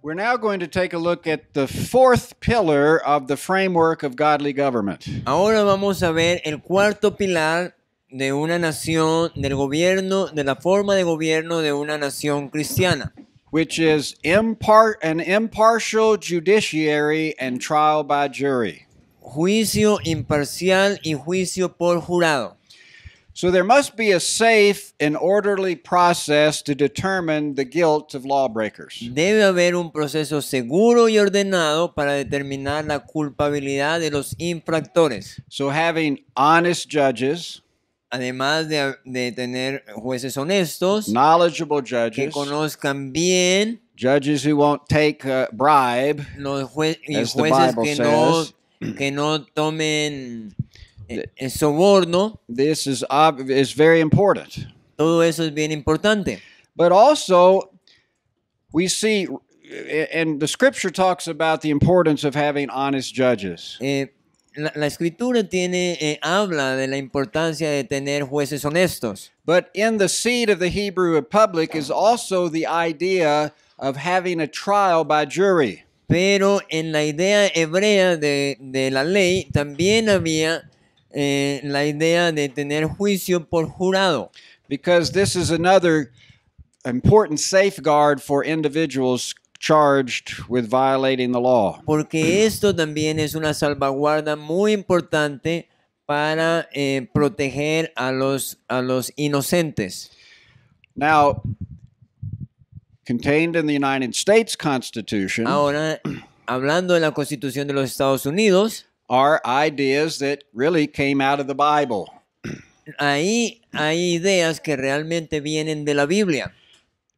We're now going to take a look at the fourth pillar of the framework of godly government, Ahora vamos a ver el cuarto pilar de una nación, del gobierno, de la forma de gobierno de una nación cristiana, which is an impartial judiciary and trial by jury. juicio imparcial y juicio por jurado. So there must be a safe and orderly process to determine the guilt of lawbreakers. Debe haber un proceso seguro y ordenado para determinar la culpabilidad de los infractores. So having honest judges, Además de tener jueces honestos, knowledgeable que judges, conozcan bien judges who won't take a bribe, y as the jueces Bible que says. que no tomen el soborno. This is very important. Todo eso es bien importante. But also, we see, and the scripture talks about the importance of having honest judges. La escritura habla de la importancia de tener jueces honestos. But in the seed of the Hebrew Republic is also the idea of having a trial by jury. Pero en la idea hebrea de la ley también había la idea de tener juicio por jurado. Because this is another important safeguard for individuals charged with violating the law. Porque esto también es una salvaguarda muy importante para proteger a los inocentes. Now, contained in the United States Constitution Ahora, hablando de la Constitución de los Estados Unidos, are ideas that really came out of the Bible. ahí hay ideas que realmente vienen de la Biblia.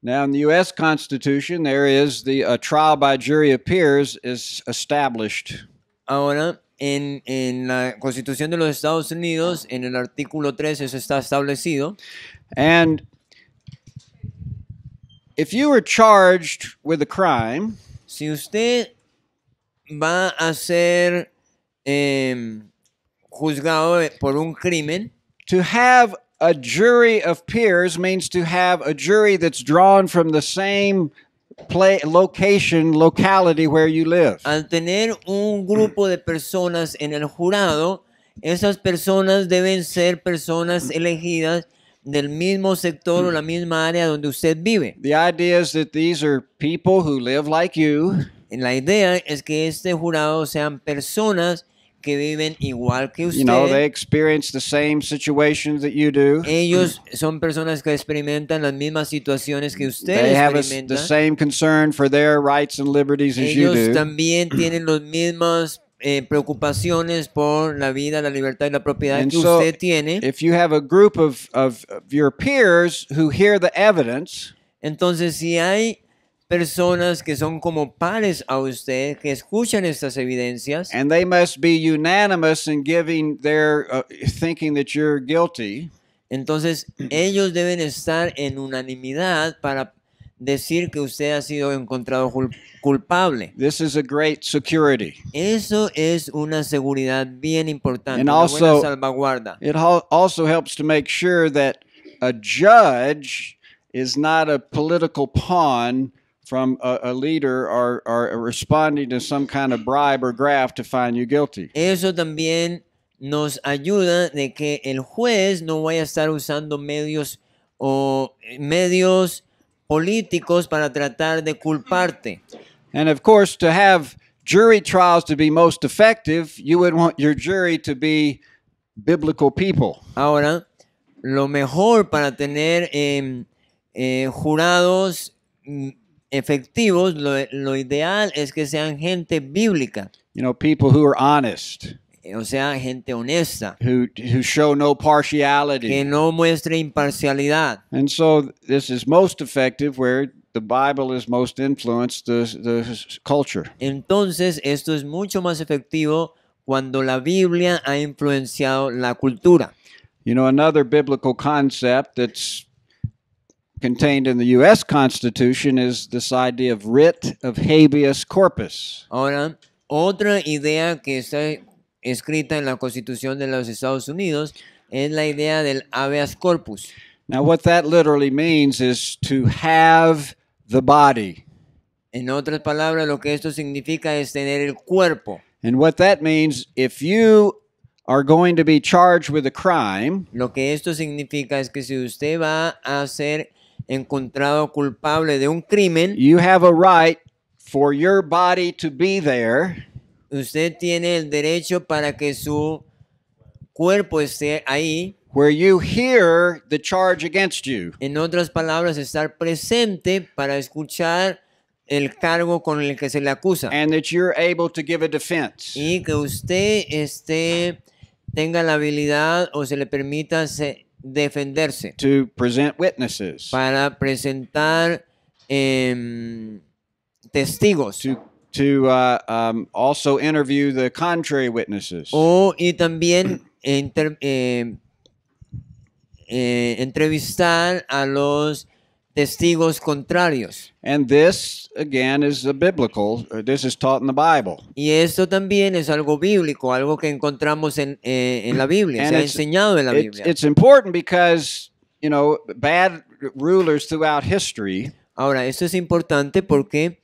Now, in the U.S. Constitution, there is a trial by jury appears is established. Ahora, en la Constitución de los Estados Unidos, en el artículo 3, eso está establecido. And if you were charged with a crime, Si usted va a ser juzgado por un crimen, to have a jury of peers means to have a jury that's drawn from the same locality where you live. al tener un grupo de personas en el jurado, esas personas deben ser personas elegidas del mismo sector o la misma área donde usted vive. The idea is that these are people who live like you. La idea es que este jurado sean personas que viven igual que usted. You know, they experience the same situations that you do. Ellos son personas que experimentan las mismas situaciones que usted They have experimenta. the same concern for their rights and liberties as you Ellos do. también tienen las mismas preocupaciones por la vida, la libertad y la propiedad And que so, usted tiene. if you have a group of your peers who hear the evidence, Entonces, si hay personas que son como pares a usted, que escuchan estas evidencias, and they must be unanimous in giving their thinking that you're guilty, entonces ellos deben estar en unanimidad para decir que usted ha sido encontrado culpable. this is a great security. Eso es una seguridad bien importante, And una also- buena salvaguarda. It also helps to make sure that a judge is not a political pawn from a leader or responding to some kind of bribe or graft to find you guilty. Eso también nos ayuda de que el juez no vaya a estar usando medios políticos para tratar de culparte. And of course, to have jury trials to be most effective, you would want your jury to be biblical people. Ahora, lo mejor para tener jurados efectivos, lo ideal es que sean gente bíblica, You know, people who are honest, o sea, gente honesta, who show no que partiality. no muestre imparcialidad. And so this is most effective where the Bible is most influenced the culture. Entonces, esto es mucho más efectivo cuando la Biblia ha influenciado la cultura. You know, another biblical concept that's contained in the U.S. Constitution is this idea of writ of habeas corpus. Ahora, otra idea que está escrita en la Constitución de los Estados Unidos es la idea del habeas corpus. Now, what that literally means is to have the body. En otras palabras, lo que esto significa es tener el cuerpo. And what that means, if you are going to be charged with a crime, Lo que esto significa es que si usted va a ser encontrado culpable de un crimen, you have a right for your body to be there usted tiene el derecho para que su cuerpo esté ahí. where you hear the charge against you. En otras palabras, estar presente para escuchar el cargo con el que se le acusa. And that you're able to give a defense. Y que usted tenga la habilidad o se le permita defenderse. To present witnesses. Para presentar testigos. To also interview the contrary witnesses. Y también entrevistar a los testigos contrarios. And this, again, is a biblical, this is taught in the Bible. Y esto también es algo bíblico, algo que encontramos en la Biblia, And se ha enseñado en la Biblia. It's important because, you know, bad rulers throughout history. Ahora, esto es importante porque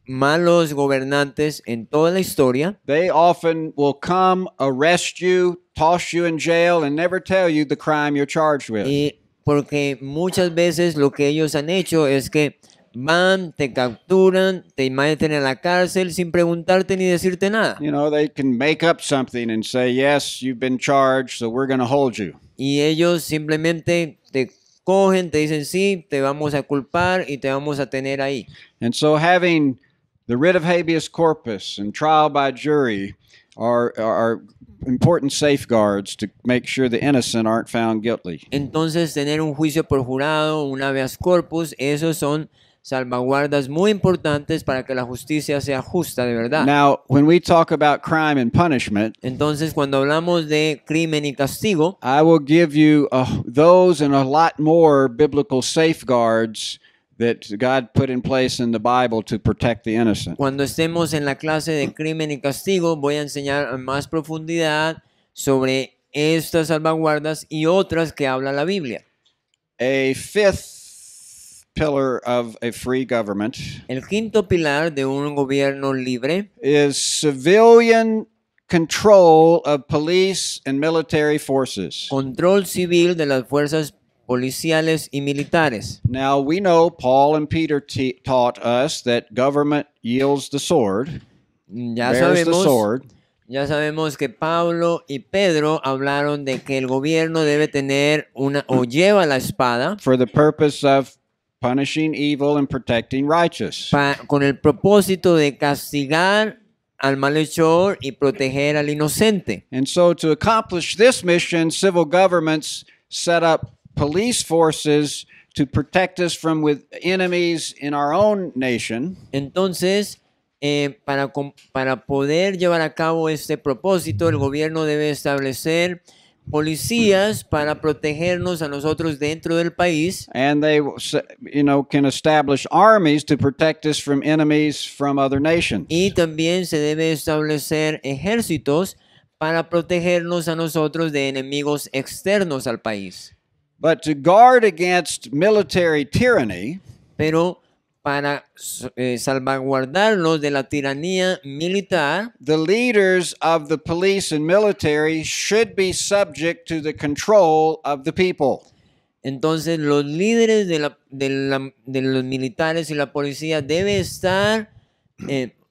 malos gobernantes en toda la historia, they often will come, arrest you, toss you in jail, and never tell you the crime you're charged with. Y porque muchas veces lo que ellos han hecho es que van, te capturan, te meten en la cárcel sin preguntarte ni decirte nada. You know, they can make up something and say, yes, you've been charged, so we're going to hold you. Y ellos simplemente te cogen, te dicen sí, te vamos a culpar y te vamos a tener ahí. And so having the writ of habeas corpus and trial by jury are important safeguards to make sure the innocent aren't found guilty. Entonces, tener un juicio por jurado, un habeas corpus, esos son salvaguardas muy importantes para que la justicia sea justa de verdad. Now, when we talk about crime and punishment, Entonces, cuando hablamos de crimen y castigo, I will give you those and a lot more biblical safeguards that God put in place in the Bible to protect the innocent. cuando estemos en la clase de crimen y castigo, voy a enseñar en más profundidad sobre estas salvaguardas y otras que habla la Biblia. A fifth pillar of a free government El quinto pilar de un gobierno libre is civilian control of police and military forces. control civil de las fuerzas policiales y militares. Now, we know Paul and Peter taught us that government yields the sword, bears the sword. Ya sabemos que Pablo y Pedro hablaron de que el gobierno debe tener o lleva la espada for the purpose of punishing evil and protecting righteous. con el propósito de castigar al malhechor y proteger al inocente. And so to accomplish this mission, civil governments set up police forces to protect us from with enemies in our own nation. Entonces, para poder llevar a cabo este propósito, el gobierno debe establecer policías para protegernos a nosotros dentro del país. And they, you know, can establish armies to protect us from enemies from other nations. Y también se debe establecer ejércitos para protegernos a nosotros de enemigos externos al país. But to guard against military tyranny, pero para salvaguardarnos de la tiranía militar, the leaders of the police and military should be subject to the control of the people. Entonces los líderes de los militares y la policía deben estar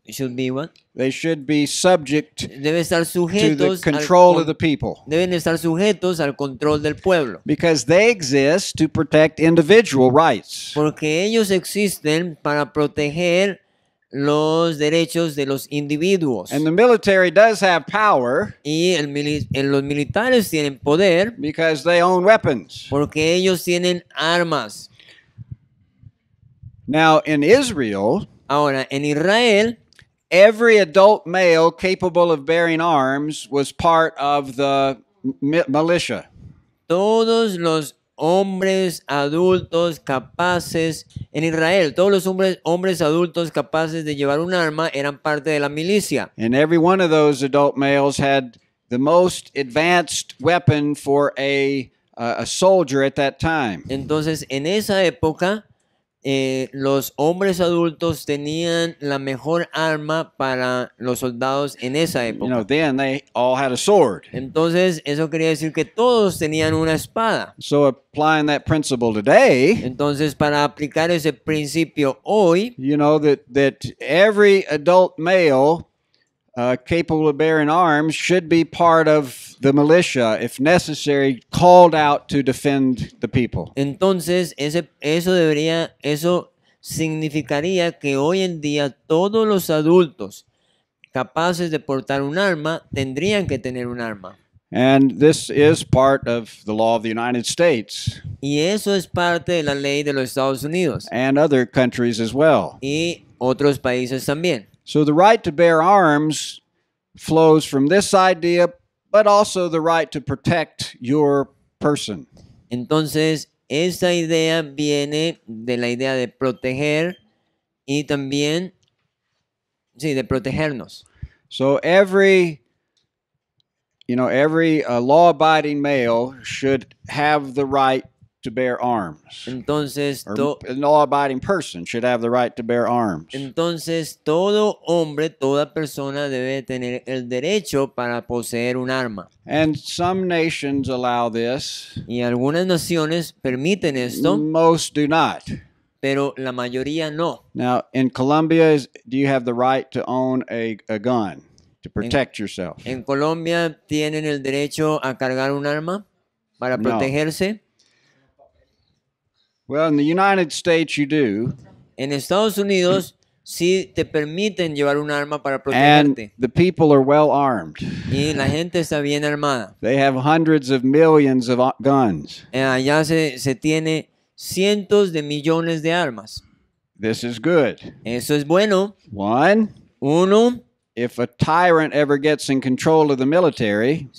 should be what? They should be subject Deben estar to the sujetos control of the people. Deben estar sujetos al control del pueblo. Because they exist to protect individual rights. Porque ellos existen para proteger los derechos de los individuos. And the military does have power Y los militares tienen poder because they own weapons. porque ellos tienen armas. Now, in Israel, Ahora, en Israel, every adult male capable of bearing arms was part of the militia. todos los hombres adultos capaces, en Israel, todos los hombres adultos capaces de llevar un arma eran parte de la milicia. And every one of those adult males had the most advanced weapon for a soldier at that time. Entonces, en esa época, los hombres adultos tenían la mejor arma para los soldados en esa You know, época. then they all had a sword. Entonces, eso quería decir que todos tenían una espada. So applying that principle today, Entonces, para aplicar ese principio hoy, you know that every adult male capable of bearing arms should be part of the militia, if necessary, called out to defend the people. entonces eso significaría que hoy en día todos los adultos capaces de portar un arma tendrían que tener un arma. And this is part of the law of the United States Y eso es parte de la ley de los Estados Unidos and other countries as well. y otros países también. So the right to bear arms flows from this idea, but also the right to protect your person. Entonces, esta idea viene de la idea de proteger y también, sí, de protegernos. So every law-abiding male should have the right to bear arms. Entonces, Or a law-abiding person should have the right to bear arms. entonces, todo hombre, toda persona debe tener el derecho para poseer un arma. And some nations allow this. Y algunas naciones permiten esto, Most do not. pero la mayoría no. Now, in Colombia, do you have the right to own a gun to protect yourself? En Colombia tienen el derecho a cargar un arma para No. protegerse. Well, in the United States, you do. En Estados Unidos sí te permiten llevar un arma para And protegerte. the people are well armed. Y la gente está bien armada. They have hundreds of millions of guns. Allá se tiene cientos de millones de armas. This is good. Eso es bueno. One, Uno, if a tyrant ever gets in control of the military,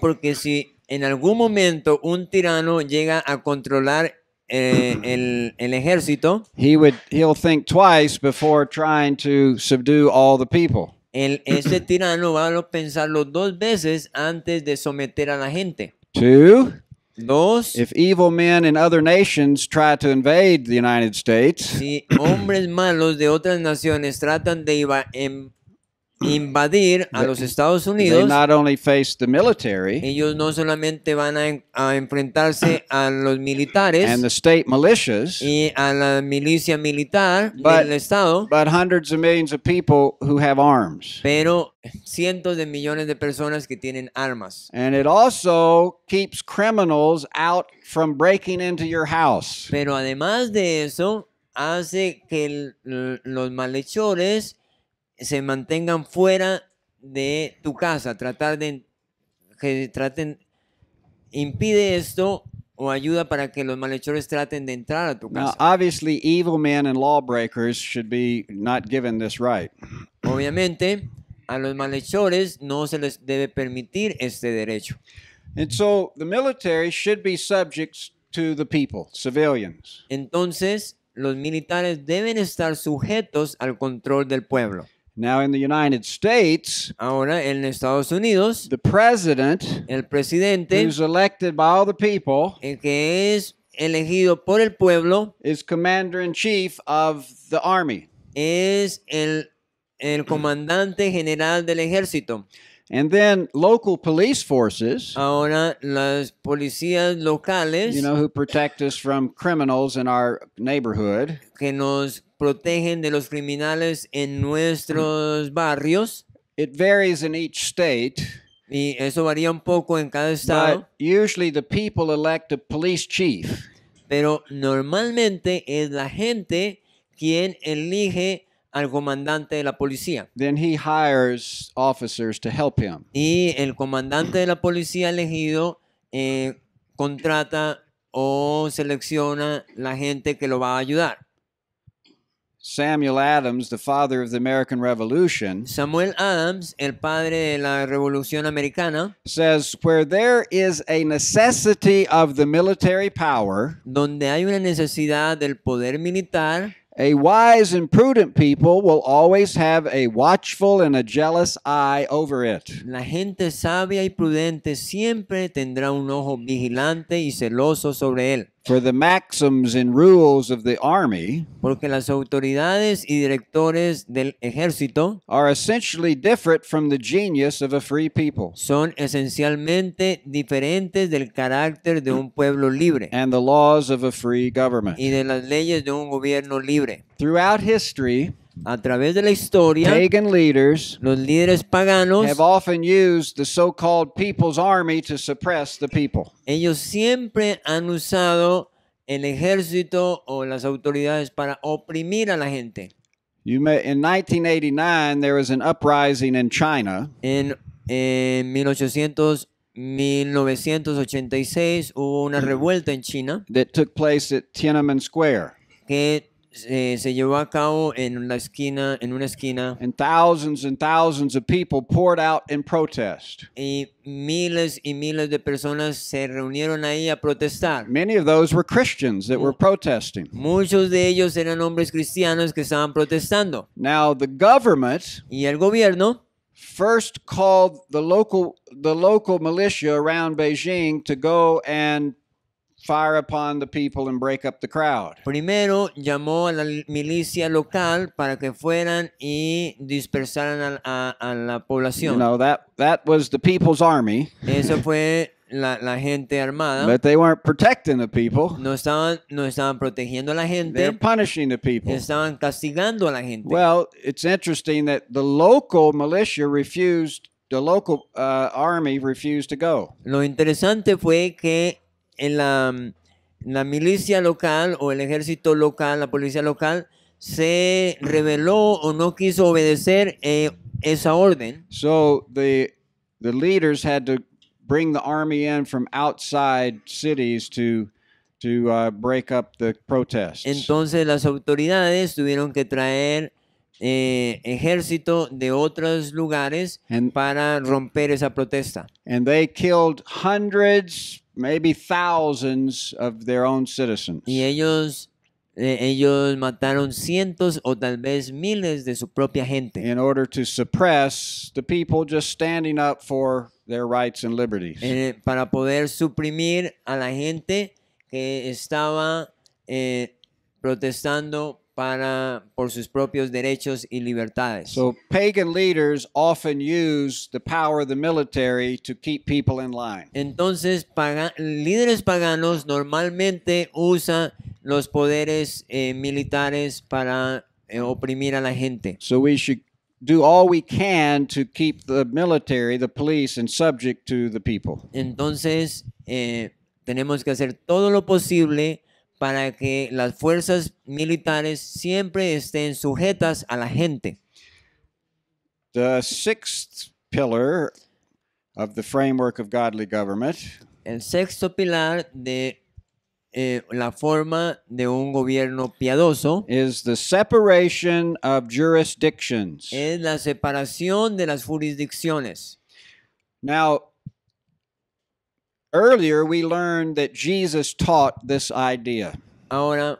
porque si en algún momento un tirano llega a controlar el ejército, he'll think twice before trying to subdue all the people. ese tirano va a pensarlo dos veces antes de someter a la gente. Two, Dos, if evil men in other nations try to invade the United States, si hombres malos de otras naciones tratan de invadir a los Estados they Unidos, not only face the military ellos no solamente van a enfrentarse a los militares and the state militias, y a la milicia militar But- del Estado, but hundreds of millions of people who have arms. pero cientos de millones de personas que tienen armas. And it also keeps criminals out from breaking into your house. Pero además de eso, hace que los malhechores se mantengan fuera de tu casa. Impide esto o ayuda para que los malhechores traten de entrar a tu Now, casa. obviously, evil men and lawbreakers should be not given this right. Obviamente, a los malhechores no se les debe permitir este derecho. And so the military should be subject to the people, civilians. Entonces, los militares deben estar sujetos al control del pueblo. Now, in the United States, Ahora, en Estados Unidos, the president, el presidente, who's elected by all the people, el que es elegido por el pueblo, is commander-in-chief of the army. es el comandante general del ejército. And then local police forces, Ahora, las policías locales who protect us from criminals in our neighborhood, que nos protegen de los criminales en nuestros barrios, it varies in each state, y eso varía un poco en cada estado, but usually the people elect a police chief. pero normalmente es la gente quien elige al comandante de la policía. Then he hires officers to help him. Y el comandante de la policía elegido contrata o selecciona la gente que lo va a ayudar. Samuel Adams, the father of the American Revolution, Samuel Adams, el padre de la Revolución Americana, says, where there is a necessity of the military power, donde hay una necesidad del poder militar, a wise and prudent people will always have a watchful and a jealous eye over it. la gente sabia y prudente siempre tendrá un ojo vigilante y celoso sobre él. For the maxims and rules of the army porque las autoridades y directores del ejército are essentially different from the genius of a free people son esencialmente diferentes del carácter de un pueblo libre and the laws of a free government. y de las leyes de un gobierno libre. Throughout history, A través de la historia, pagan leaders los líderes paganos, have often used the so-called people's army to suppress the people. ellos siempre han usado el ejército o las autoridades para oprimir a la gente. In 1989, there was an uprising in China En 1986 hubo una revuelta en China that took place at Tiananmen Square. que se llevó a cabo en una esquina, And thousands of people poured out in protest. y miles de personas se reunieron ahí a protestar. Many of those were Christians that were protesting. Muchos de ellos eran hombres cristianos que estaban protestando. Now, the government Y el gobierno first called the local militia around Beijing to go and fire upon the people and break up the crowd. primero llamó a la milicia local para que fueran y dispersaran a la You población. know, that was the people's army, Eso fue la gente armada. but they weren't protecting the people. No estaban protegiendo a la They're gente, punishing the people. estaban castigando a la gente. Well, it's interesting that the local militia the local army refused to go. Lo interesante fue que en la milicia local o el ejército local, la policía local, se rebeló o no quiso obedecer esa orden. So the leaders had to bring the army in from outside cities to break up the protests. Entonces las autoridades tuvieron que traer ejército de otros lugares para romper esa protesta. And they killed hundreds, maybe thousands of their own citizens. Y ellos mataron cientos o tal vez miles de su propia gente in order to suppress the people just standing up for their rights and liberties. Para poder suprimir a la gente que estaba protestando por sus propios derechos y libertades. So pagan leaders often use the power of the military to keep people in line. Entonces, líderes paganos normalmente usan los poderes militares para oprimir a la gente. So we should do all we can to keep the military, the police, and subject to the people. Entonces, tenemos que hacer todo lo posible para que las fuerzas militares siempre estén sujetas a la gente. The sixth pillar of the framework of godly government El sexto pilar de la forma de un gobierno piadoso is the separation of jurisdictions. es la separación de las jurisdicciones. Now, earlier we learned that Jesus taught this idea. Ahora,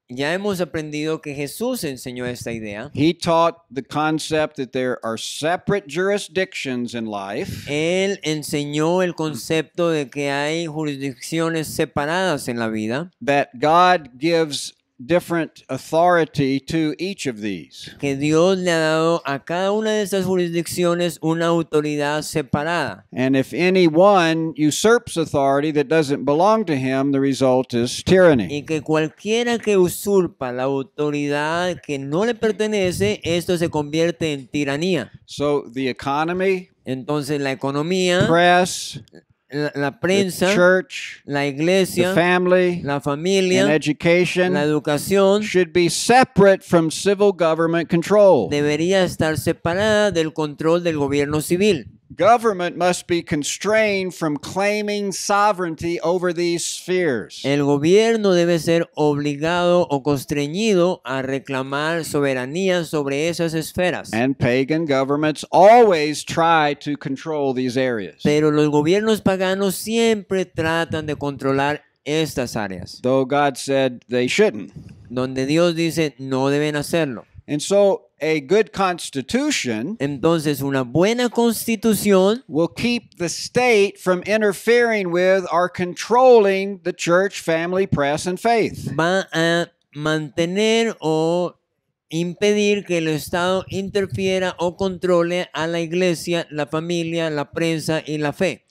ya hemos aprendido que Jesús enseñó esta idea. He taught the concept that there are separate jurisdictions in life, Él enseñó el concepto de que hay jurisdicciones separadas en la vida, that God gives different authority to each of these. que Dios le ha dado a cada una de estas jurisdicciones una autoridad separada. And if anyone usurps authority that doesn't belong to him, the result is tyranny. Y que cualquiera que usurpa la autoridad que no le pertenece, esto se convierte en tiranía. So the economy, Entonces la economía, press, la the prensa, church, la the iglesia, family, la and familia, education la educación should be separate from civil government control. debería estar separada del control del gobierno civil. Government must be constrained from claiming sovereignty over these spheres. El gobierno debe ser obligado o constreñido a reclamar soberanía sobre esas esferas. And pagan governments always try to control these areas, Pero los gobiernos paganos siempre tratan de controlar estas áreas, though God said they shouldn't. donde Dios dice no deben hacerlo. And so a good constitution entonces una buena constitución will keep the state from interfering with or controlling the church, family, press, and faith. va a mantener o impedir que el Estado interfiera o controle a la iglesia, la familia, la prensa y la fe.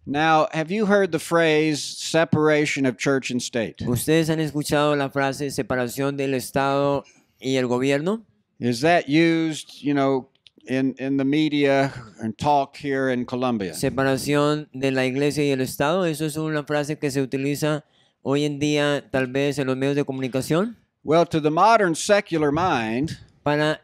Now, have you heard the phrase separation of church and state? ¿Ustedes han escuchado la frase separación del Estado y el gobierno? Is that used, in the media and talk here in Colombia? Separación de la iglesia y el Estado, eso es una frase que se utiliza hoy en día tal vez en los medios de comunicación. Well, to the modern secular mind, Para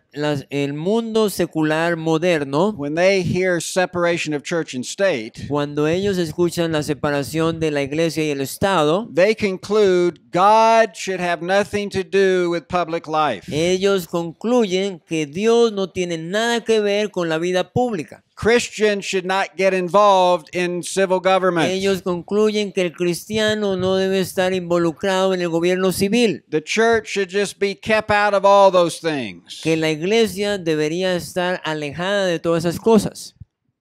el mundo secular moderno, when they hear separation of church and state, cuando ellos escuchan la separación de la iglesia y el Estado, they conclude God should have nothing to do with public life. ellos concluyen que Dios no tiene nada que ver con la vida pública. Christians should not get involved in civil government. Ellos concluyen que el cristiano no debe estar involucrado en el gobierno civil, The church should just be kept out of all those things. que la iglesia debería estar alejada de todas esas cosas.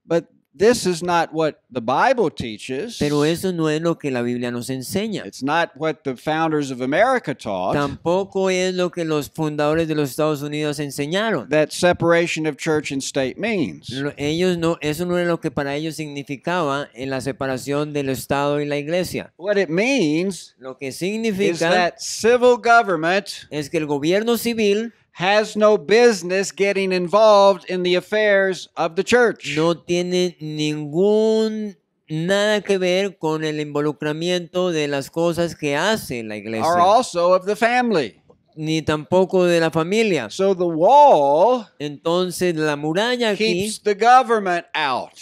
But this is not what the Bible teaches. Pero eso no es lo que la Biblia nos enseña. It's not what the founders of America taught. Tampoco es lo que los fundadores de los Estados Unidos enseñaron. That separation of church and state means. Eso no es lo que para ellos significaba en la separación del Estado y la iglesia. What it means Lo que is significa that civil government es que el gobierno civil has no business getting involved in the affairs of the church. no tiene nada que ver con el involucramiento de las cosas que hace la Or iglesia, also of the family. ni tampoco de la familia. So the wall Entonces la muralla aquí keeps the government out.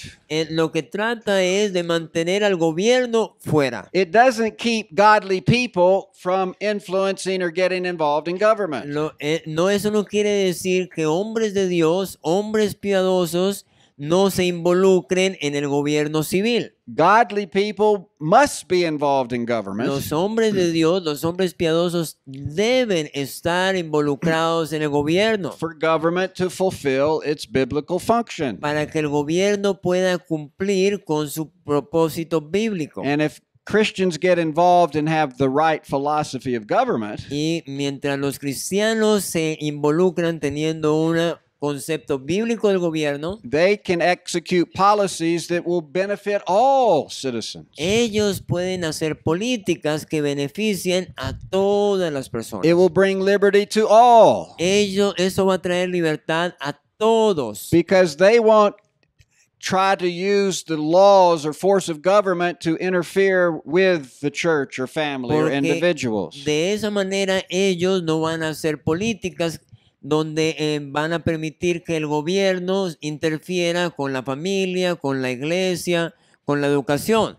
lo que trata es de mantener al gobierno fuera. It doesn't keep godly people from influencing or getting involved in government. Eso no quiere decir que hombres de Dios, hombres piadosos, no se involucren en el gobierno civil. Godly people must be involved in government Los hombres de Dios, los hombres piadosos deben estar involucrados en el gobierno for government to fulfill its biblical function. para que el gobierno pueda cumplir con su propósito bíblico. And if Christians get involved and have the right philosophy of government, Y mientras los cristianos se involucran teniendo un concepto bíblico del gobierno, they can execute policies that will benefit all citizens. ellos pueden hacer políticas que beneficien a todas las personas. It will bring liberty to all Eso va a traer libertad a todos, because they won't try to use the laws or force of government to interfere with the church or family or porque individuals. de esa manera ellos no van a hacer políticas donde van a permitir que el gobierno interfiera con la familia, con la iglesia, con la educación.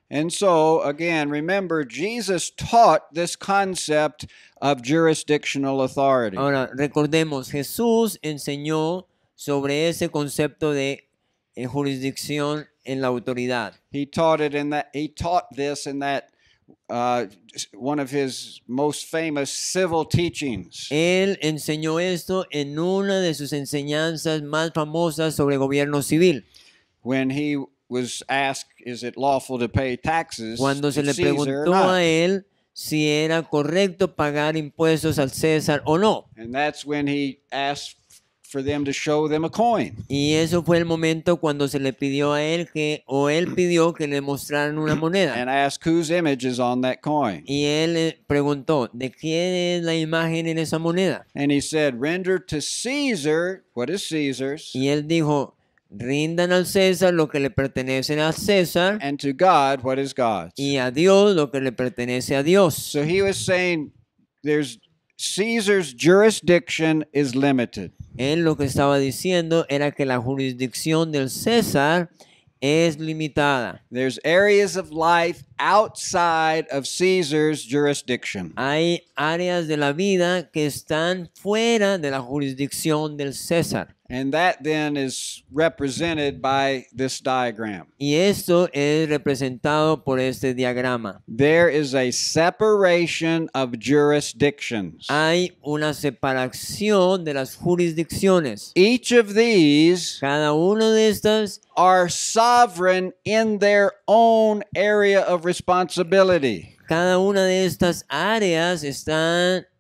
And so, again, remember, Jesus taught this concept of jurisdictional authority. Ahora, recordemos, Jesús enseñó sobre ese concepto de jurisdicción en la autoridad. He taught this in that one of his most famous civil teachings. Él enseñó esto en una de sus enseñanzas más famosas sobre gobierno civil. When he was asked, is it lawful to pay taxes Cuando se to le Caesar or preguntó not? a él si era correcto pagar impuestos al César o no. And that's when he asked for them to show them a coin. Y eso fue el momento cuando se le pidió a él él pidió que le mostraran una moneda. And asked whose image is on that coin. Y él preguntó, ¿de quién es la imagen en esa moneda? And he said, render to Caesar what is Caesar's, Y él dijo, rindan al César lo que le pertenece a César and to God what is God's. y a Dios lo que le pertenece a Dios. So he was saying Caesar's jurisdiction is limited. Él lo que estaba diciendo era que la jurisdicción del César es limitada. There's areas of life outside of Caesar's jurisdiction. Hay áreas de la vida que están fuera de la jurisdicción del César. And that then is represented by this diagram. Y esto es representado por este diagrama. There is a separation of jurisdictions. Hay una separación de las jurisdicciones. Each of these Cada una de estas are sovereign in their own area of responsibility. Cada una de estas áreas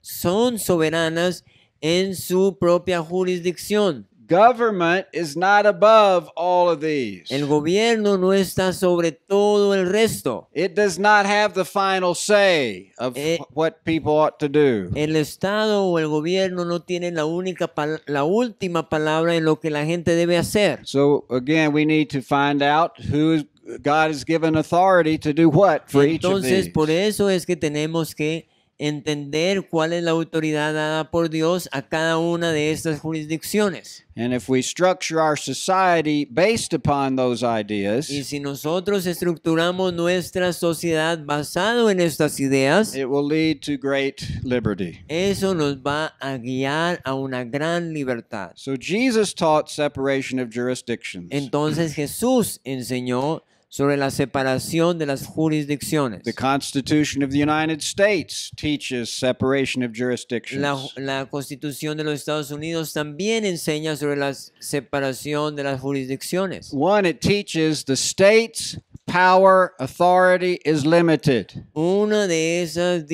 son soberanas en su propia jurisdicción. Government is not above all of these. El gobierno no está sobre todo el resto. It does not have the final say of what people ought to do. El Estado o el gobierno no tienen la última palabra en lo que la gente debe hacer. So again, we need to find out who God has given authority to do what for each of Entonces, these. por eso es que tenemos que entender cuál es la autoridad dada por Dios a cada una de estas jurisdicciones. And if we structure our society based upon those ideas, Y si nosotros estructuramos nuestra sociedad basado en estas ideas, it will lead to great liberty. eso nos va a guiar a una gran libertad. So Jesus taught separation of jurisdictions. Entonces Jesús enseñó sobre la separación de las jurisdicciones. The Constitution of the United States teaches separation of jurisdictions. La Constitución de los Estados Unidos también enseña sobre la separación de las jurisdicciones. One, it teaches the state's power, authority is limited. Uno de esos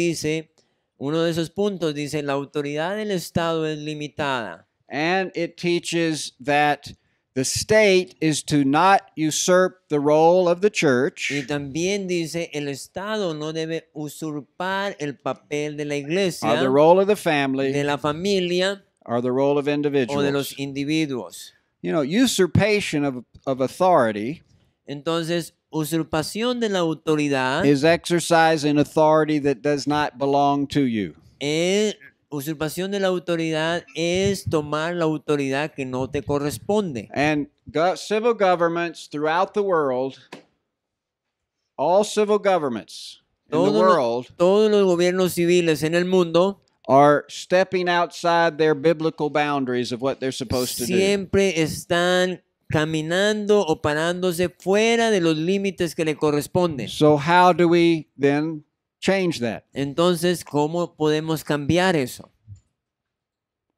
puntos dice, la autoridad del Estado es limitada. And it teaches that the state is to not usurp the role of the church. Y también dice, el Estado no debe usurpar el papel de la Or iglesia, the role of the family, de la familia or the role of o de individuals. los individuos. You know, usurpation of authority Entonces, usurpación de la autoridad is exercising authority that does not belong to you. Usurpación de la autoridad es tomar la autoridad que no te corresponde. And civil governments throughout the world, all civil governments in the world Todos los gobiernos civiles en el mundo are stepping outside their biblical boundaries of what they're supposed to do. siempre están caminando o parándose fuera de los límites que le corresponden. So how do we then change that? Entonces, ¿cómo podemos cambiar eso?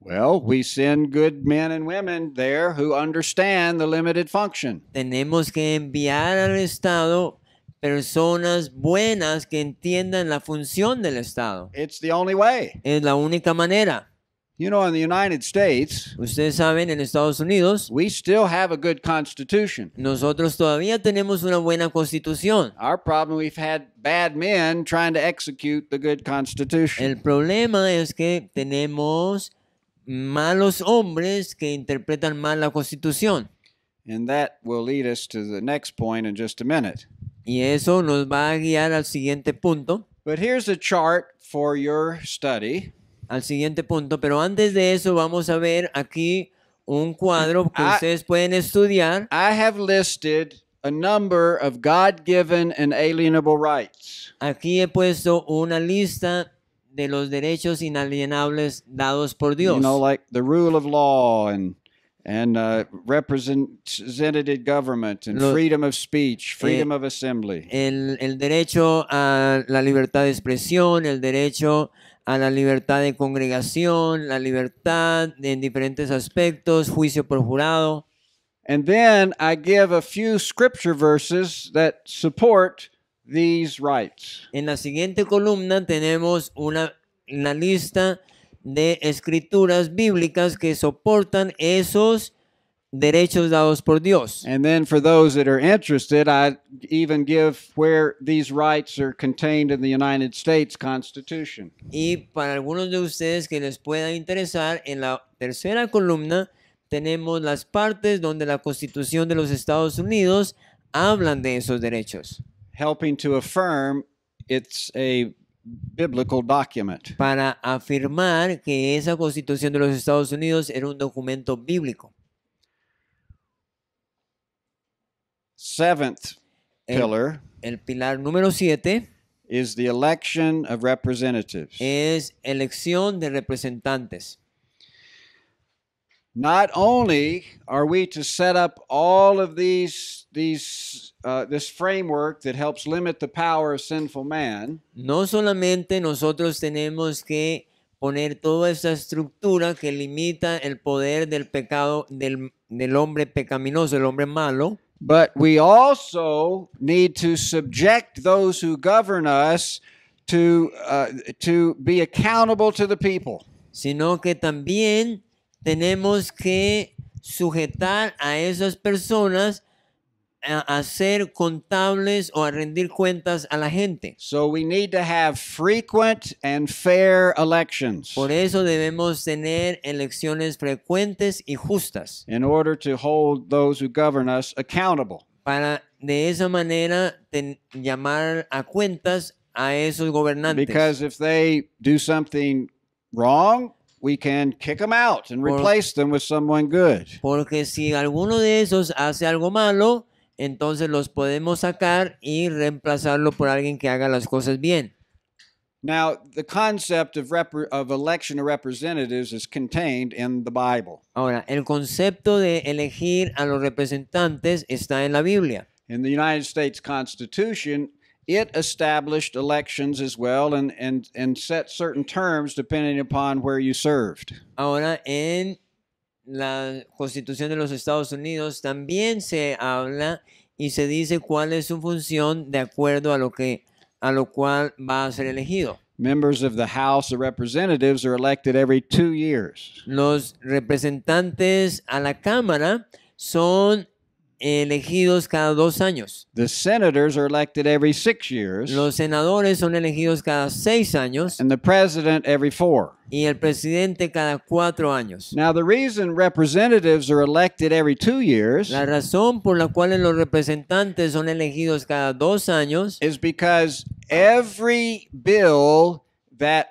Well, we send good men and women there who understand the limited function. Tenemos que enviar al Estado personas buenas que entiendan la función del Estado. It's the only way. Es la única manera. You know, in the United States, Ustedes saben, en Estados Unidos, we still have a good constitution. nosotros todavía tenemos una buena constitución. Our problem, we've had bad men trying to execute the good constitution. El problema es que tenemos malos hombres que interpretan mal la constitución. And that will lead us to the next point in just a minute. Y eso nos va a guiar al siguiente punto. But here's a chart for your study. Al siguiente punto, pero antes de eso vamos a ver aquí un cuadro que ustedes pueden estudiar. I have listed a number of God-given and alienable rights. Aquí he puesto una lista de los derechos inalienables dados por Dios. You know, like the rule of law and representative government and freedom of speech, freedom of assembly. El derecho a la libertad de expresión, el derecho a la libertad de congregación, la libertad en diferentes aspectos, juicio por jurado. And then I give a few scripture verses that support these rights. En la siguiente columna tenemos una lista de escrituras bíblicas que soportan esos derechos dados por Dios. And then for those that are interested, I even give where these rights are contained in the United States Constitution. Y para algunos de ustedes que les pueda interesar, en la tercera columna tenemos las partes donde la Constitución de los Estados Unidos hablan de esos derechos. Helping to affirm it's a biblical document. Para afirmar que esa Constitución de los Estados Unidos era un documento bíblico. Seventh pillar El pilar número 7 is the election of representatives. es elección de representantes. not only are we to set up all of this framework that helps limit the power of sinful man, No solamente nosotros tenemos que poner toda esa estructura que limita el poder del pecado del hombre pecaminoso, el hombre malo, but we also need to subject those who govern us to be accountable to the people. sino que también tenemos que sujetar a esas personas a ser contables o a rendir cuentas a la gente. So we need to have frequent and fair elections Por eso debemos tener elecciones frecuentes y justas in order to hold those who govern us accountable. para de esa manera llamar a cuentas a esos gobernantes. Because if they do something wrong, we can kick them out and replace them with someone good. Porque si alguno de esos hace algo malo, entonces los podemos sacar y reemplazarlo por alguien que haga las cosas bien. Now, the concept of election of representatives is contained in the Bible. Ahora, el concepto de elegir a los representantes está en la Biblia. In the United States Constitution, it established elections as well and set certain terms depending upon where you served. Ahora, en la Constitución de los Estados Unidos también se habla y se dice cuál es su función de acuerdo a lo cual va a ser elegido. Members of the House of Representatives are elected every 2 years. Los representantes a la Cámara son elegidos cada 2 años. The senators are elected every 6 years. Los senadores son elegidos cada 6 años And the president every 4. y el presidente cada 4 años. Now, the reason representatives are elected every 2 years La razón por la cual los representantes son elegidos cada 2 años is because every bill that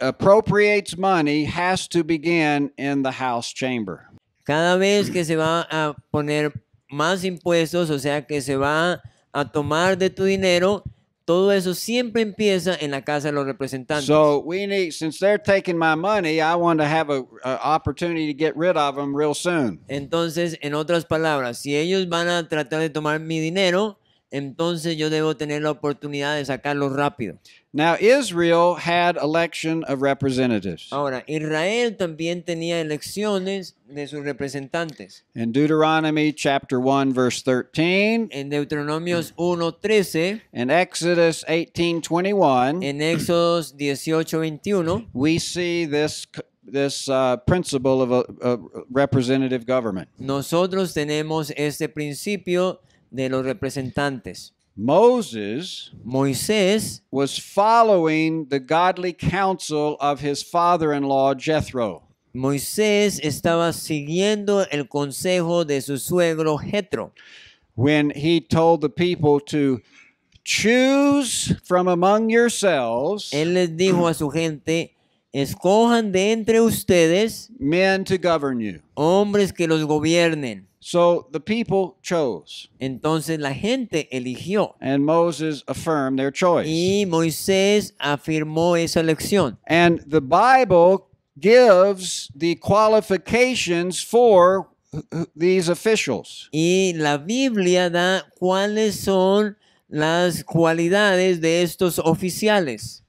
appropriates money has to begin in the House chamber. cada vez que se va a poner más impuestos, o sea que se va a tomar de tu dinero, todo eso siempre empieza en la Casa de los Representantes. So we need, since they're taking my money, I want to have a opportunity to get rid of them real soon. Entonces, en otras palabras, si ellos van a tratar de tomar mi dinero, entonces yo debo tener la oportunidad de sacarlo rápido. Now, Israel had election of representatives. Ahora, Israel también tenía elecciones de sus representantes. In Deuteronomy chapter 1, verse 13, En Deuteronomios 1:13, in Exodus 18:21, en Éxodos 18:21, we see this principle of a representative government. nosotros tenemos este principio de los representantes. Moses Moisés was following the godly counsel of his father-in-law Jethro. Moisés estaba siguiendo el consejo de su suegro Jetro When he told the people to choose from among yourselves Él les dijo a su gente, escojan de entre ustedes men to govern you. hombres que los gobiernen. So the people chose, Entonces la gente eligió and Moses affirmed their choice. y Moisés afirmó esa elección. And the Bible gives the qualifications for these officials. Y la Biblia da cuáles son las cualidades de estos oficiales.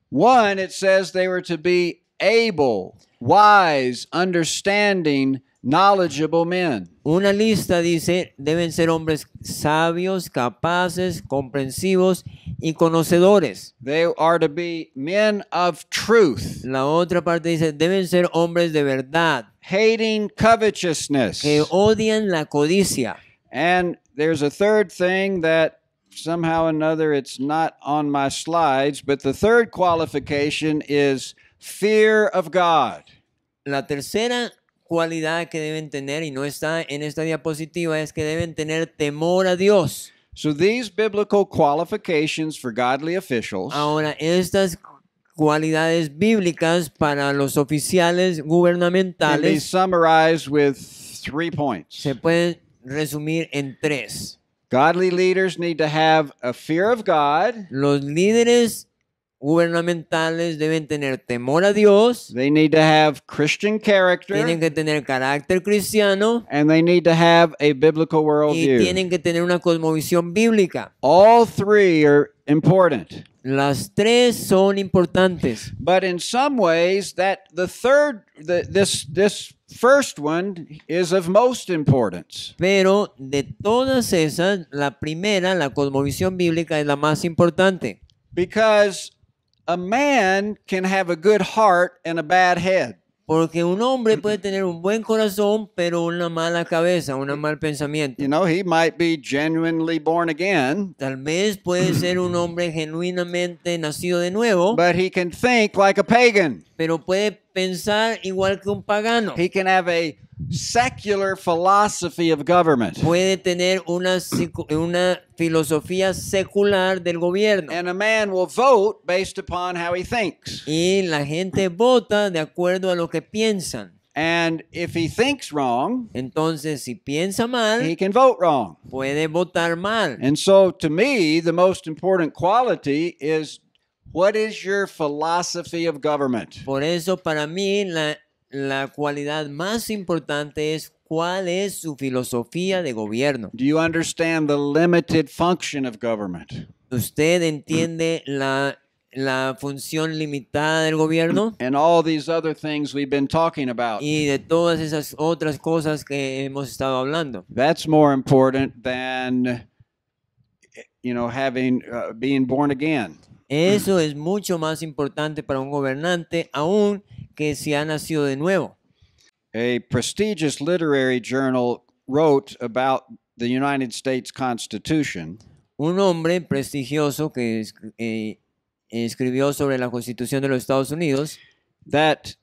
One, it says they were to be able, wise, understanding, knowledgeable men. Una lista dice, deben ser hombres sabios, capaces, comprensivos y conocedores. They are to be men of truth, La otra parte dice, deben ser hombres de verdad, hating covetousness. que odian la codicia. And there's a third thing that somehow or another it's not on my slides, but the third qualification is fear of God. La tercera cualidad que deben tener, y no está en esta diapositiva, es que deben tener temor a Dios. So these biblical qualifications for godly officials Ahora, estas cualidades bíblicas para los oficiales can be gubernamentales summarized with 3 points. se pueden resumir en 3. Godly leaders need to have a fear of God, Los líderes gubernamentales deben tener temor a Dios, they need to have Christian character, tienen que tener carácter cristiano and they need to have a biblical y worldview. tienen que tener una cosmovisión bíblica. All three are important. Las tres son importantes, But in some ways, this first one is of most importance. pero de todas esas, la primera, la cosmovisión bíblica, es la más importante. Because a man can have a good heart and a bad head. Porque un hombre puede tener un buen corazón, pero una mala cabeza, un mal pensamiento. You know, he might be genuinely born again, Tal vez puede ser un hombre genuinamente nacido de nuevo, but he can think like a pagan. pero puede pensar igual que un pagano. He can have a secular philosophy of government. Puede tener una filosofía secular del gobierno. And a man will vote based upon how he thinks. Y la gente vota de acuerdo a lo que piensan. And if he thinks wrong, Entonces, si piensa mal, he can vote wrong. puede votar mal. And so to me, the most important quality is, what is your philosophy of government? Por eso, para mí, la cualidad más importante es cuál es su filosofía de gobierno. Do you understand the limited function of government? ¿Usted entiende la función limitada del gobierno? And all these other things we've been talking about. Y de todas esas otras cosas que hemos estado hablando. That's more important than, being born again. Eso es mucho más importante para un gobernante, aún que si ha nacido de nuevo. A prestigious literary journal wrote about the United States Constitution Un hombre prestigioso que escribió sobre la Constitución de los Estados Unidos that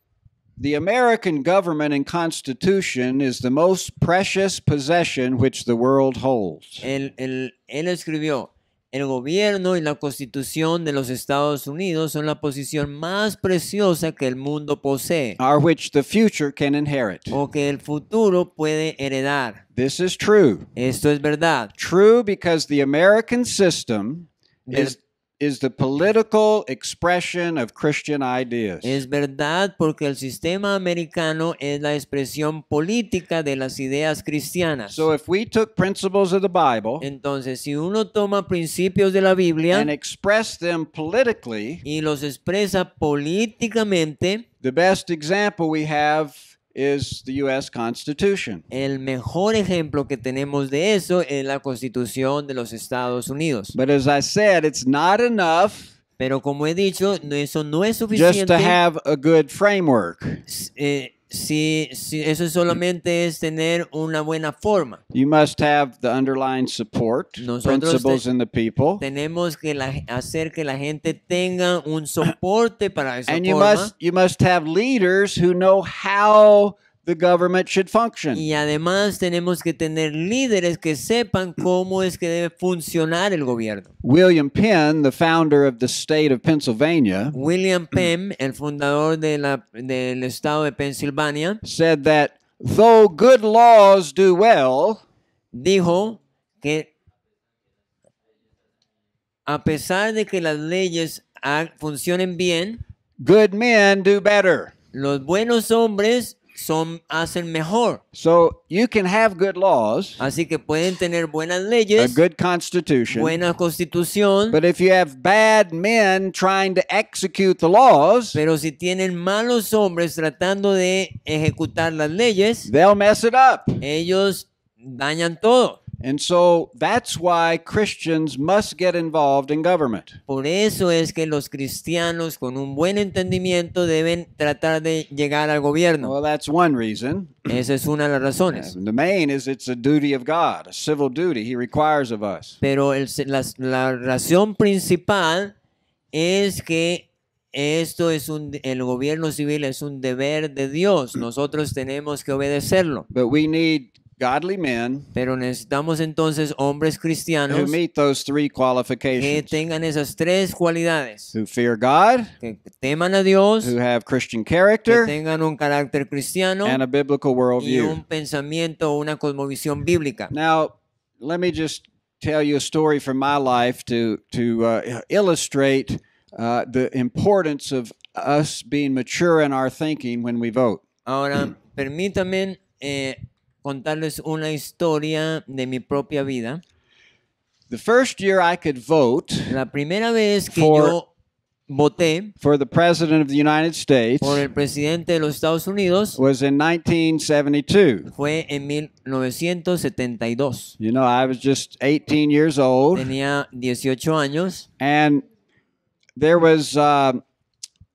the American government and Constitution is the most precious possession which the world holds. él escribió: el gobierno y la Constitución de los Estados Unidos son la posición más preciosa que el mundo posee, Or which the future can inherit. o que el futuro puede heredar. This is true. Esto es verdad. True because the American system Ver- is the political expression of Christian ideas. Es verdad porque el sistema americano es la expresión política de las ideas cristianas. So if we took principles of the Bible Entonces, si uno toma principios de la Biblia and express them politically, y los expresa políticamente, the best example we have is the U.S. Constitution. el mejor ejemplo que tenemos de eso es la Constitución de los Estados Unidos. But as I said, it's not enough Pero como he dicho, eso no es just suficiente. to have a good framework. Si eso solamente es tener una buena forma. You must have the underlying support, Nosotros principles in the people, Tenemos que hacer que la gente tenga un soporte para esa and forma. you must have leaders who know how the government should function. Y además tenemos que tener líderes que sepan cómo es que debe funcionar el gobierno. William Penn, the founder of the state of Pennsylvania, William Penn, el fundador del estado de Pensilvania, said that though good laws do well, dijo que a pesar de que las leyes funcionen bien, good men do better. los buenos hombres hacen mejor. So you can have good laws, Así que pueden tener buenas a leyes, good constitution, buena constitución, but if you have bad men trying to execute the laws, pero si tienen malos hombres tratando de ejecutar las leyes, they'll mess it up. ellos dañan todo. And so that's why Christians must get involved in government. Por eso es que los cristianos con un buen entendimiento deben tratar de llegar al gobierno. Well, that's one reason. Esa es una de las razones. The main is it's a duty of God, a civil duty He requires of us. Pero la razón principal es que el gobierno civil es un deber de Dios. Nosotros tenemos que obedecerlo. But we need godly men Pero necesitamos entonces hombres who cristianos meet those three que qualifications. tengan esas tres cualidades. Who fear God, Que teman a Dios, who have Christian que character, tengan un carácter cristiano and a biblical y worldview. un pensamiento o una cosmovisión bíblica. Now, let me just tell you a story from my life to illustrate the importance of us being mature in our thinking when we vote. Ahora, permítanme contarles una historia de mi propia vida. The first year I could vote La primera vez que For- yo voté for the President of the United States por el presidente de los Estados Unidos was in 1972. fue en 1972. You know, I was just 18 years old, Tenía 18 años and there was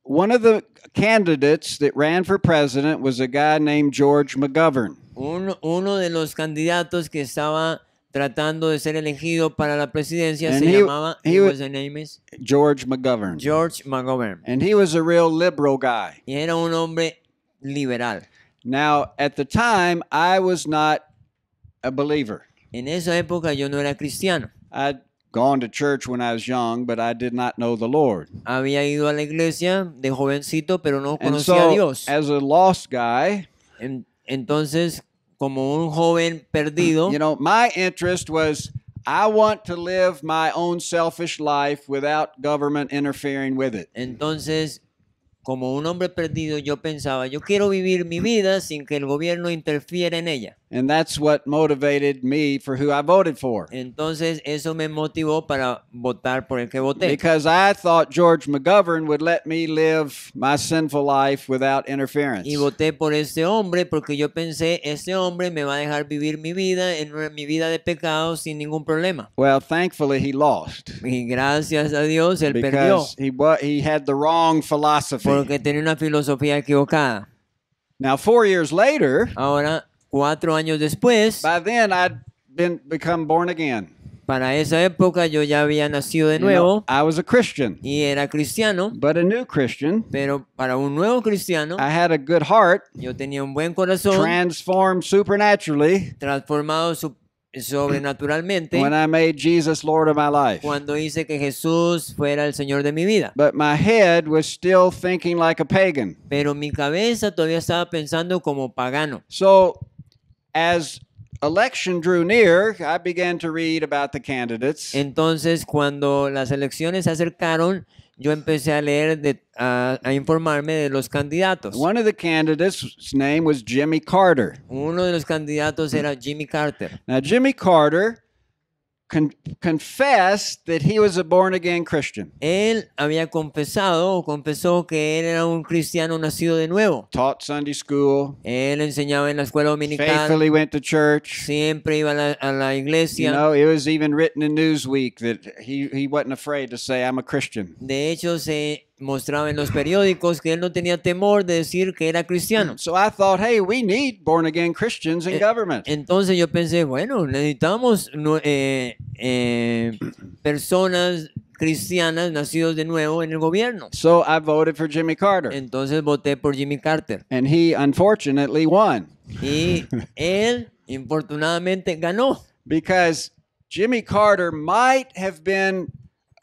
one of the candidates that ran for president was a guy named George McGovern. uno de los candidatos que estaba tratando de ser elegido para la presidencia And se he- llamaba, he what wa- was the name is? George McGovern. George McGovern. And he was a real liberal guy. Y era un hombre liberal. Now, at the time, I was not a believer. En esa época yo no era cristiano. I'd gone to church when I was young, but I did not know the Lord. Había ido a la iglesia de jovencito, pero no And conocía a so, Dios. as a lost guy, Entonces, como un joven perdido, you know, my interest was I want to live my own selfish life without government interfering with it. entonces, como un hombre perdido, yo pensaba, yo quiero vivir mi vida sin que el gobierno interfiera en ella. And that's what motivated me for who I voted for. Entonces, eso me motivó para votar por el que voté. Because I thought George McGovern would let me live my sinful life without interference. Y voté por este hombre porque yo pensé, este hombre me va a dejar vivir mi vida, mi vida de pecado sin ningún problema. Well, thankfully he lost. Y gracias a Dios, él perdió. Because he had the wrong philosophy. Porque tenía una filosofía equivocada. Now, 4 years later, Ahora, 4 años después, by then I'd become born again. para esa época yo ya había nacido de You know, nuevo I was a Christian, y era cristiano, but a new Christian. pero para un nuevo cristiano, I had a good heart, yo tenía un buen corazón, transformed supernaturally transformado sobrenaturalmente, when I made Jesus Lord of my life. cuando hice que Jesús fuera el Señor de mi vida. But my head was still thinking like a pagan. Pero mi cabeza todavía estaba pensando como pagano. So, as election drew near, I began to read about the candidates. Entonces, cuando las elecciones se acercaron, yo empecé a leer, a informarme de los candidatos. One of the candidates' name was Jimmy Carter. Uno de los candidatos era Jimmy Carter. Now, Jimmy Carter confessed that he was a born-again Christian. Él había confesó que él era un cristiano nacido de nuevo. Taught Sunday school. Él enseñaba en la escuela dominical, Faithfully went to church. siempre iba a la You iglesia. know, it was even written in Newsweek that he wasn't afraid to say, I'm a Christian. De hecho, se mostraba en los periódicos que él no tenía temor de decir que era cristiano. So I thought, hey, we need born-again Christians in government. Entonces yo pensé, bueno, necesitamos personas cristianas nacidos de nuevo en el gobierno. So I voted for Jimmy Carter. Entonces voté por Jimmy Carter. And he unfortunately won. Y él, infortunadamente, ganó. Because Jimmy Carter might have been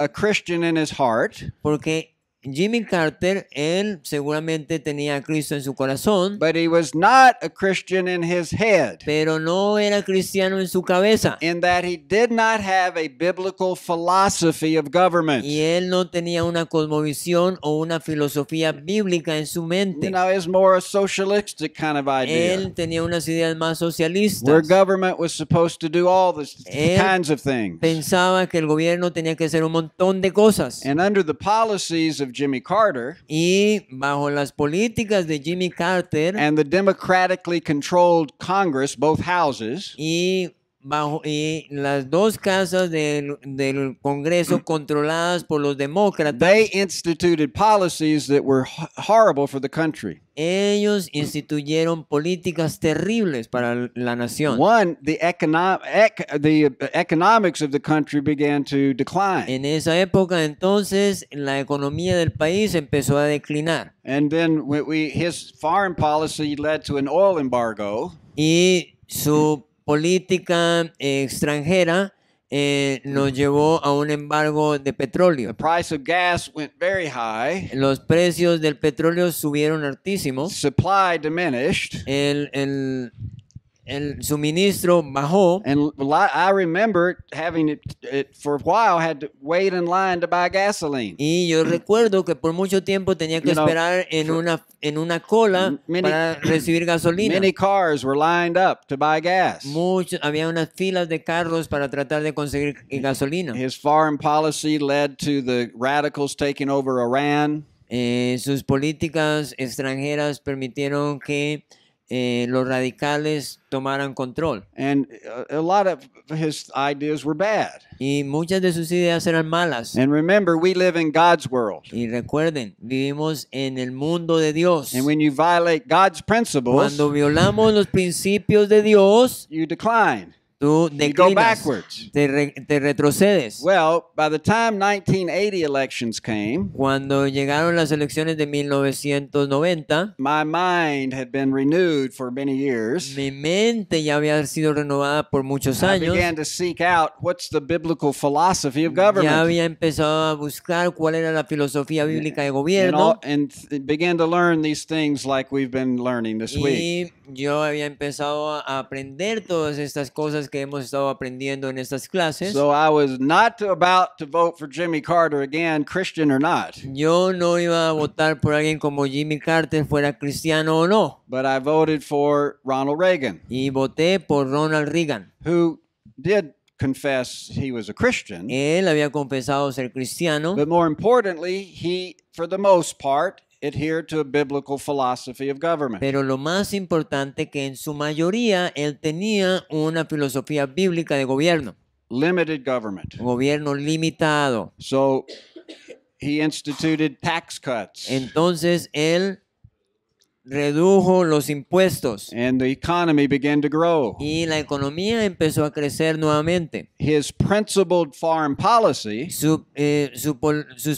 a Christian in his heart, Porque Jimmy Carter, él seguramente tenía a Cristo en su corazón, but he was not a Christian in his head, pero no era cristiano en su cabeza. in that he did not have a biblical philosophy of government. Y él no tenía una cosmovisión o una filosofía bíblica en su You mente. know, it's more a socialistic kind of idea, Él tenía unas ideas más where socialistas. government was supposed to do all the Él kinds of things. Pensaba que el gobierno tenía que hacer un montón de cosas. And under the policies of Jimmy Carter Y bajo las políticas de Jimmy Carter and the democratically controlled Congress, both houses, y las dos casas del Congreso controladas por los demócratas, they instituted policies that were horrible for the country. ellos instituyeron políticas terribles para la nación. One, the economics of the country began to decline. En esa época entonces la economía del país empezó a declinar And then his foreign policy led to an oil embargo. y su política extranjera nos llevó a un embargo de petróleo. The price of gas went very high. Los precios del petróleo subieron hartísimo. Supply diminished. el suministro bajó. And I remember having it for a while, had to wait in line to buy gasoline. Y yo recuerdo que por mucho tiempo tenía que You know, esperar en una cola para recibir gasolina. Many cars were lined up to buy gas. Había unas filas de carros para tratar de conseguir gasolina. His foreign policy led to the radicals taking over Iran. Sus políticas extranjeras permitieron que los radicales tomaran control. And a lot of his ideas were bad. Y muchas de sus ideas eran malas. And remember, we live in God's world. Y recuerden, vivimos en el mundo de Dios. And when you violate God's principles, cuando violamos los principios de Dios, you decline. Tú you go backwards. Te retrocedes. Well, by the time 1980 elections came, cuando llegaron las elecciones de 1990, my mind had been renewed for many years. Mi mente ya había sido renovada por muchos años. I began to seek out what's the biblical philosophy of government. Ya había empezado a buscar cuál era la filosofía bíblica de gobierno. And began to learn these things like we've been learning this week. Yo había empezado a aprender todas estas cosas que hemos estado aprendiendo en estas clases. So I was not about to vote for Jimmy Carter again, Christian or not. Yo no iba a votar por alguien como Jimmy Carter, fuera cristiano o no. But I voted for Ronald Reagan. Y voté por Ronald Reagan. Who did confess he was a Christian. Él había confesado ser cristiano. But more importantly, he, for the most part, adhere to a biblical philosophy of government. Pero lo más importante que en su mayoría él tenía una filosofía bíblica de gobierno. Limited government. Gobierno limitado. So he instituted tax cuts. Entonces él redujo los impuestos. And the economy began to grow. Y la economía empezó a crecer nuevamente. His principled foreign policy sus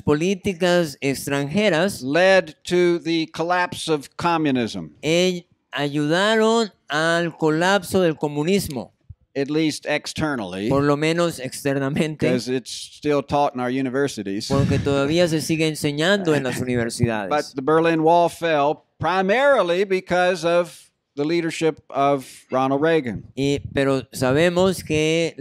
políticas extranjeras led to the collapse of communism. Ayudaron al colapso del comunismo. At least externally. Por lo menos externamente. Because it's still taught in our universities. Porque todavía se sigue enseñando en las universidades. But the Berlin Wall fell primarily because of the leadership of Ronald Reagan. Pero sabemos que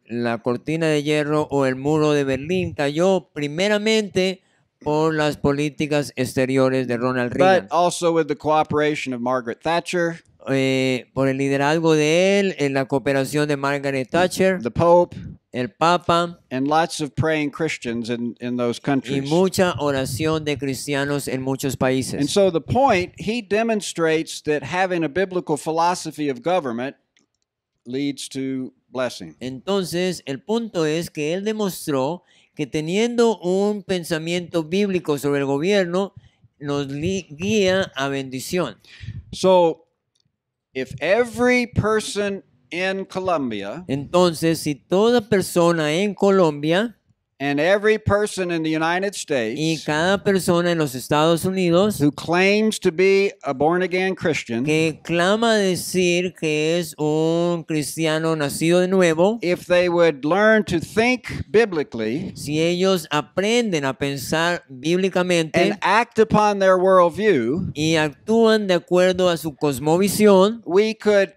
la cortina de hierro o el muro de Berlín cayó primeramente por las políticas exteriores de Ronald Reagan. But also with the cooperation of Margaret Thatcher. Por el liderazgo de él, en la cooperación de Margaret Thatcher, the Pope, el Papa, and lots of praying Christians in those countries. Y mucha oración de cristianos en muchos países. And so the point, he demonstrates that having a biblical philosophy of government leads to blessing. Entonces, el punto es que él demostró que teniendo un pensamiento bíblico sobre el gobierno nos guía a bendición. So, if every person in Colombia, entonces si toda persona en Colombia, and every person in the United States, y cada persona en los Estados Unidos, who claims to be a born-again Christian, que clama decir que es un cristiano nacido de nuevo, if they would learn to think biblically, si ellos aprenden a pensar bíblicamente, and act upon their worldview, y actúan de acuerdo a su cosmovisión, we could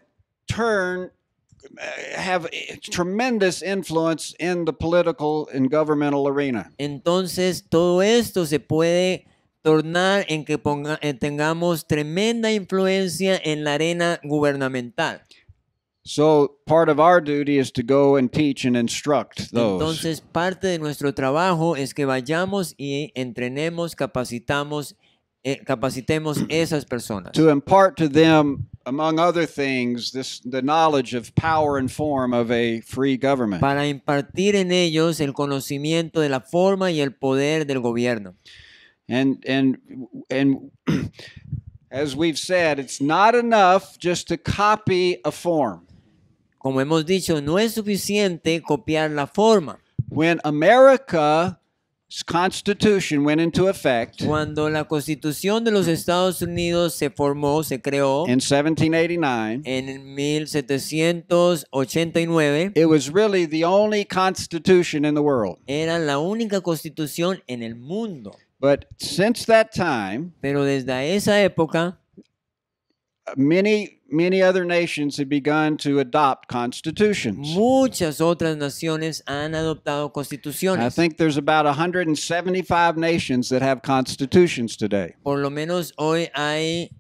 have tremendous influence in the political and governmental arena. Entonces todo esto se puede tornar en que tengamos tremenda influencia en la arena gubernamental. So part of our duty is to go and teach and instruct those. Entonces parte de nuestro trabajo es que vayamos y entrenemos, capacitemos esas personas. To impart to them, among other things, the knowledge of power and form of a free government. Para impartir en ellos el conocimiento de la forma y el poder del gobierno. And as we've said, it's not enough just to copy a form. Como hemos dicho, no es suficiente copiar la forma. When America's Constitution went into effect, cuando la Constitución de los Estados Unidos se formó, se creó in 1789, en 1789, it was really the only constitution in the world. Era la única constitución en el mundo. But since that time, pero desde esa época, many many other nations have begun to adopt constitutions. Muchas otras naciones han adoptado I constituciones. think there's about 175 nations that have constitutions today. Por lo menos hoy hay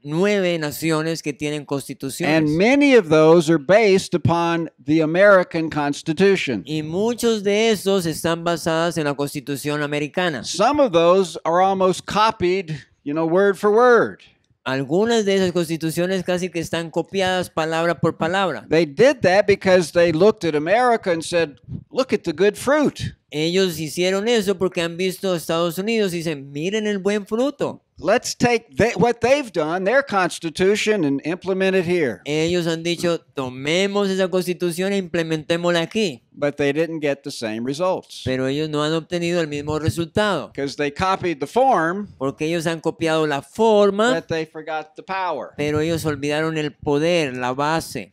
179 naciones que tienen And constituciones. many of those are based upon the American Constitution. Y muchos de esos están basadas en la Constitución americana. Some of those are almost copied, word for word. Algunas de esas constituciones casi que están copiadas palabra por palabra. They did that because they looked at America and said, look at the good fruit. Ellos hicieron eso porque han visto a Estados Unidos y dicen, miren el buen fruto. Let's take what they've done, their constitution, and implement it here. Ellos han dicho, tomemos esa constitución e implementémosla aquí. But they didn't get the same results. Pero ellos no han obtenido el mismo resultado. Because they copied the form, Porque ellos han copiado la forma, but they forgot the power. pero ellos olvidaron el poder, la base.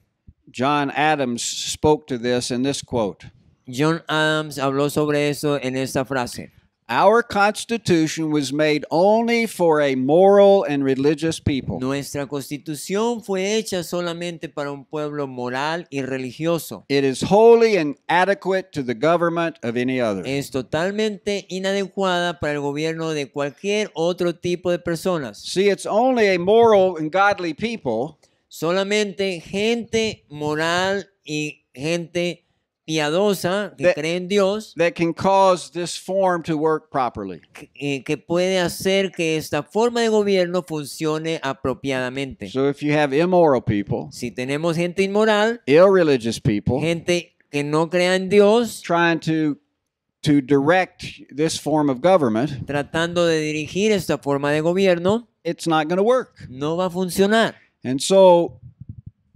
John Adams spoke to this in this quote. John Adams habló sobre eso en esta frase. Our Constitution was made only for a moral and religious people. Nuestra constitución fue hecha solamente para un pueblo moral y religioso. It is wholly inadequate to the government of any other. Es totalmente inadecuada para el gobierno de cualquier otro tipo de personas. See, it's only a moral and godly people Solamente gente moral y gente piadosa que cree en Dios that can cause this form to work properly. que puede hacer que esta forma de gobierno funcione apropiadamente. So if you have immoral people, Si tenemos gente inmoral, irreligious people, gente que no crea en Dios, trying to direct this form of government, tratando de dirigir esta forma de gobierno, it's not going to work. no va a funcionar. And so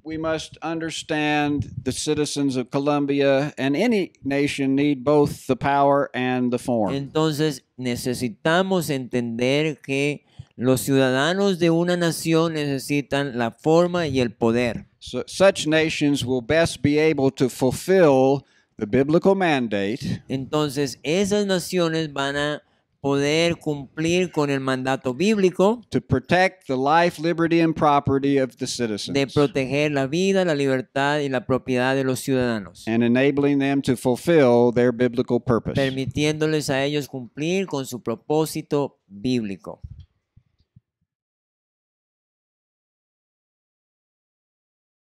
we must understand the citizens of Colombia and any nation need both the power and the form. Entonces necesitamos entender que los ciudadanos de una nación necesitan la forma y el poder. So, such nations will best be able to fulfill the biblical mandate Entonces esas naciones van a poder cumplir con el mandato bíblico to protect the life, liberty, and property of the citizens, de proteger la vida, la libertad y la propiedad de los ciudadanos, and enabling them to fulfill their biblical purpose. permitiéndoles a ellos cumplir con su propósito bíblico.